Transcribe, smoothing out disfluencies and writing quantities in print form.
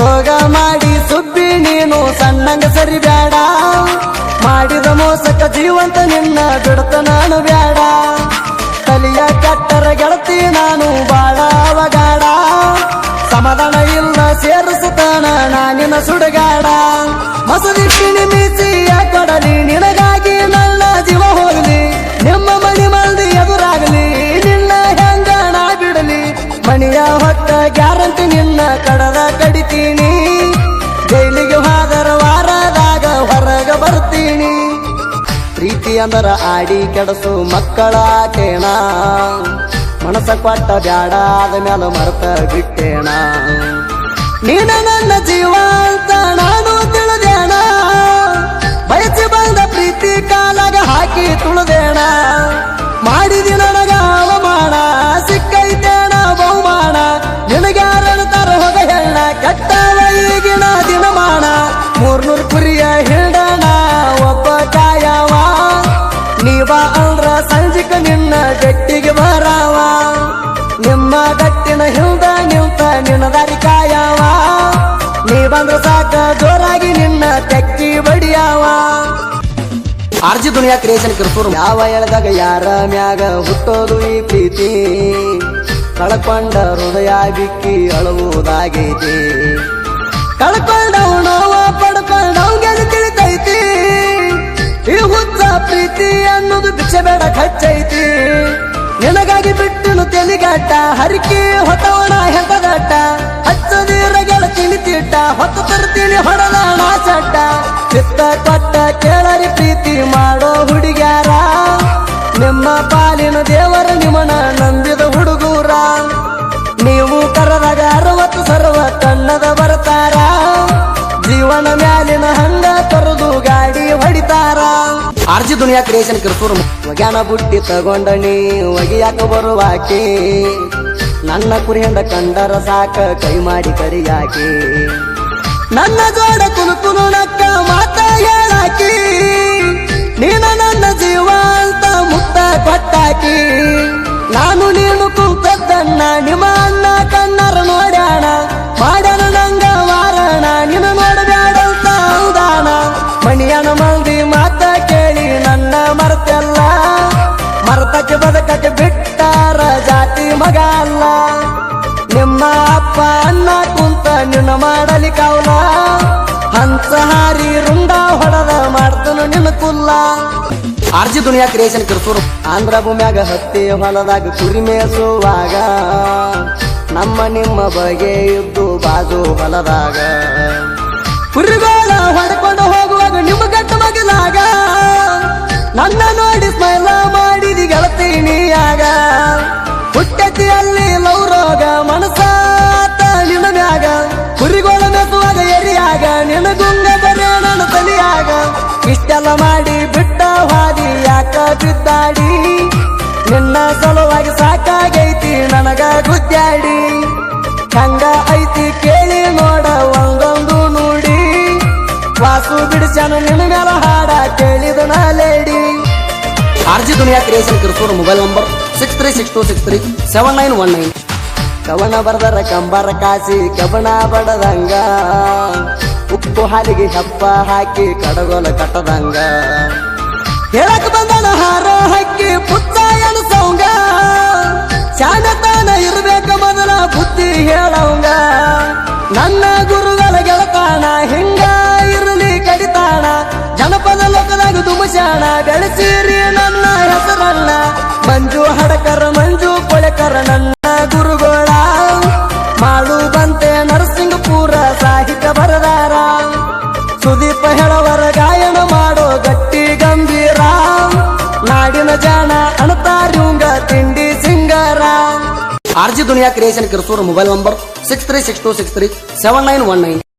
ಸೋಗ ಮಾಡಿ ಸುಬ್ಬಿ ನೀನು ಸಣ್ಣಂಗ ಸರಿ ಬ್ಯಾಡ ಮಾಡಿದ ಮೋಸಕ ಜೀವಂತ ನಿನ್ನ ಬಿಡತ ನಾನು ಬ್ಯಾಡ ತಲಿಯ ಕಟ್ಟರ ಗೆಳತಿ ನಾನು ಬಾಳ ಅವಗಾಡ ಸಮಾಧಾನ ಇಲ್ಲ ಸೇರಿಸುತ್ತಾನ ನಾನಿನ ಸುಡಗಾಡ ಮಸದಿಟ್ಟಿನಿ ಮೀಸಿಯ ಕೊಡಲಿ ನಿನಗಾಗಿ ನನ್ನ ಜೀವ ಹೋಗಲಿ ನಿಮ್ಮ ಮಣಿ ಮಂದಿ ಎದುರಾಗಲಿ ನಿನ್ನ ಹೆಂಗ ನಾ ಬಿಡಲಿ ಮಣಿಯ ಹೊತ್ತ ಗ್ಯಾರಂಟಿ ನಿನ್ನ ಕಡದ ಕಡಿತೀನಿ ಜೈಲಿಗೆ ಹೋದರ ವಾರದಾಗ ಹೊರಗ ಬರ್ತೀನಿ ಪ್ರೀತಿ ಅಂದರ ಆಡಿ ಕೆಡಸು ಮಕ್ಕಳ ಆಟೇಣ ಮನಸ ಕೊಟ್ಟ ಬ್ಯಾಡ ಆದ ಮ್ಯಾಲ ಮರೆತ ಬಿಟ್ಟೇಣ ನೀನ ನನ್ನ ಜೀವ ಅಂತ ನಾನು ತಿಳಿದೇಣ ಬಯಸಿ ಬಂದ ಪ್ರೀತಿ ಕಾಲಾಗ ಹಾಕಿ ತುಳಿದೇಣ ಮಾಡಿದಿ ನನಗ ಅವಮಾನ ಸಿಕ್ಕೈತೇಣ ಬಹುಮಾನ ನಿನಗ್ಯಾರಣ್ತಾರ ಹೋಗ ಹೇಳ ಕೆಟ್ಟವ ಈಗಿನ ದಿನಮಾನ 300 ಕುರಿಯ ಹಿಡಣ ಒಬ್ಬ ಕಾಯವ ನೀವ ಅಂದ್ರ ಸಂಜಿಕ ನಿನ್ನ ಗಟ್ಟಿಗೆ ಬರಾವ ನಿಮ್ಮ ಗಟ್ಟಿನ ಹಿಂದ ನಿಂತ ನಿನ್ನ ದಾರಿ ಕಾಯವ ನೀ ಬಂದ್ರ ಸಾಕ ಜೋರಾಗಿ ನಿನ್ನ ತೆಕ್ಕಿ ಬಡಿಯಾವ ಆರ್ಜಿ ದುನಿಯಾ ಕ್ರಿಯೇಷನ್ ಕಿರ್ಸೂರು ಯಾವ ಎಳೆದಾಗ ಯಾರ ಮ್ಯಾಗ ಹುಟ್ಟೋದು ಈ ಪ್ರೀತಿ ಕಳ್ಕೊಂಡ ಹೃದಯ ಬಿಕ್ಕಿ ಅಳುವುದಾಗೈತಿ ಕಳ್ಕೊಂಡವ್ ನೋವ ಪಡ್ಕೊಂಡವ್ ಗೆದ್ದು ತಿಳಿತೈತಿ ಈ ಹುಚ್ಚ ಪ್ರೀತಿ ಅನ್ನೋದು ಭಿಕ್ಷೆ ಬೇಡ ಖಚ್ಚೈತಿ ನಿನಗಾಗಿ ಬಿಟ್ಟನು ತೆಲಿಗಾಟ ಹರಿಕೆ ಹೊತ್ತವಣ ಹೆಸಗಟ್ಟ ಹಚ್ಚದೀರ ಗೆಳತೀನಿ ತಿಟ್ಟ ಹೊತ್ತು ತರ್ತೀನಿ ಹೊಡದಾಣ ಚಟ್ಟ ಚಿತ್ತ ಕೊಟ್ಟ ಕೇಳರಿ ಪ್ರೀತಿ ಮಾಡೋ ಹುಡುಗ್ಯಾರ ನಿಮ್ಮ ಪಾಲಿನ ದೇವರ ನಿಮನ ನಂಬಿದ ಹುಡುಗೂರ ನೀವು ಕರದಾಗ 60 ಸರ್ವ ಕಣ್ಣದ ಬರ್ತಾರ ಜೀವನ ಮ್ಯಾಲಿನ ಹಂಗ ತೊರೆದು ಗಾಡಿ ಹೊಡಿತಾರ ಆರ್ಜಿ ದುನಿಯಾ ಕ್ರಿಯೇಷನ್ ಕಿರ್ಸೂರು ಒಗ್ಯಾನ ಬುಟ್ಟಿ ತಗೊಂಡಣಿ ಒಗಿಯಾಕ ಬರುವಾಕಿ ನನ್ನ ಕುರಿಯಂಡ ಕಂಡರ ಸಾಕ ಕೈ ಮಾಡಿ ಕರಿಯಾಕಿ ನನ್ನ ಜೋಡ ಕುಲು ನಕ್ಕ ಮಾತ ಹೇಳಾಕಿ ನೀನ ನನ್ನ ಜೀವ ಅಂತ ಮುತ್ತ ಕೊಟ್ಟಾಕಿ ನಾನು ನೀನು ಕುಂತದ್ದನ್ನ ನಿಮ್ಮ ಅಣ್ಣ ಕಣ್ಣರ ನೋಡ್ಯಾಣ ಮಾಡ್ಯಾನ ನಂಗ ವಾರಣ ನಿನ್ನ ನೋಡಬ್ಯಾಡಂತ ಹೌದಾಣ ಮಣಿಯನ ಮಂದಿ ಮಾತ ಕೇಳಿ ನನ್ನ ಮರೆತೆಲ್ಲ ಮರ್ತಕ್ಕೆ ಬದಕಕ್ಕೆ ಬಿಟ್ಟಾರ ಜಾತಿ ಮಗ ಅಲ್ಲ ನಿಮ್ಮ ಅಪ್ಪ ಅನ್ನ ಕುಂತ ನಿನ್ನ ಮಾಡಲಿ ಕವಲ ಹಂಸ ಹಾರಿ ರುಂಡ ಹೊಡೆದ ಮಾಡ್ತನು ನಿನ್ನ ಕುಲ್ಲ ಆರ್ಜಿ ದುನಿಯಾ ಕ್ರಿಯೇಷನ್ ಕಿರ್ಸೂರು ಆಂಧ್ರ ಭೂಮ್ಯಾಗ ಹತ್ತಿ ಹೊಲದಾಗ ಕುರಿ ಮೇಸುವಾಗ ನಮ್ಮ ನಿಮ್ಮ ಬಗೆ ಇದ್ದು ಬಾಜು ಹೊಲದಾಗ ಕುರಿಗೋಳ ಹೊಡ್ಕೊಂಡು ಹೋಗುವಾಗ ನಿಮ್ಮ ಗಟ್ಟ ಮಗಲಾಗ ನನ್ನ ನೋಡಿ ಸ್ಮೈಲ ಮಾಡಿದಿ ಗೆಳತೀನಿಯಾಗ ಹುಟ್ಟತಿಯಲ್ಲಿ ಲವ್ ರೋಗ ಮನಸಾತ ನಿನ್ನ ಮ್ಯಾಗ ಕುರಿಗೋಳ ಮೆಸುವಾಗ ಎರಿಯಾಗ ನಿನಗುಂಗ ಬರೇ ನನ್ನ ತಲಿಯಾಗ ಇಷ್ಟೆಲ್ಲ ಮಾಡಿ ಬಿಟ್ಟ ಹಾದಿ ಯಾಕ ಬಿದ್ದಾಡಿ ನಿನ್ನ ಸಲುವಾಗಿ ಸಾಕಾಗೈತಿ ನನಗ ಗುದ್ದಾಡಿ ಹಂಗ ಐತಿ ಕೇಳಿ ನೋಡ ಒಂದೊಂದು ನುಡಿ ವಾಸು ಬಿಡಿಸನು ನಿನ್ನ ಮೇಲ ಹಾಡ ಕೇಳಿದ ಲೇಡಿ ಆರ್ಜಿ ದುನಿಯಾ ಕ್ರಿಯೇಷನ್ ಕಿರ್ಸೂರು ಮೊಬೈಲ್ ನಂಬರ್ 6362637919 ಕವನ ಬರ್ದರ ಕಂಬರ ಕಾಸಿ ಕವನ ಬಡದಂಗ ಉಪ್ಪು ಹಾಲಿಗೆ ಹಪ್ಪ ಹಾಕಿ ಕಡಗೋಲ ಕಟ್ಟದಂಗ ಹೇಳಕ್ ಬಂದನ ಹಾರ ಹಾಕಿ ಪುತ್ತ ಎಣಸವಂಗ ಶಾನತಾನ ಇರ್ಬೇಕ ಮೊದಲ ಬುದ್ಧಿ ಹೇಳವಂಗ ನನ್ನ ಗುರುಗಳ ಗೆಳತಾಣ ಹಿಂಗ ಇರಲಿ ಕಡಿತಾಣ ಜನಪದ ಲೋಕದಾಗ ದುಮಶಾಣ ಬೆಳೆಸಿರಿ ನನ್ನ ಹೆಸರನ್ನ ಮಂಜು ಹಡಕರ ಮಂಜು ಕೊಳೆಕರ ನನ್ನ ಗುರುಗಳ ಮಾಡು ಬಂತೆ ನರಸಿಂಗಪುರ ಸಾಹಿತ್ಯ ಬರದಾರ ಸುದೀಪ ಹೇಳವರ ಗಾಯನ ಮಾಡೋ ಗಟ್ಟಿ ಗಂಭೀರ ನಾಡಿನ ಜಾಣ ಅಣತಾರ್ಯುಂಗ ತಿಂಡಿ ಸಿಂಗಾರ ಆರ್ಜಿ ದುನಿಯಾ ಕ್ರಿಯೇಷನ್ ಕಿರ್ಸೂರು ಮೊಬೈಲ್ ನಂಬರ್ 6362637919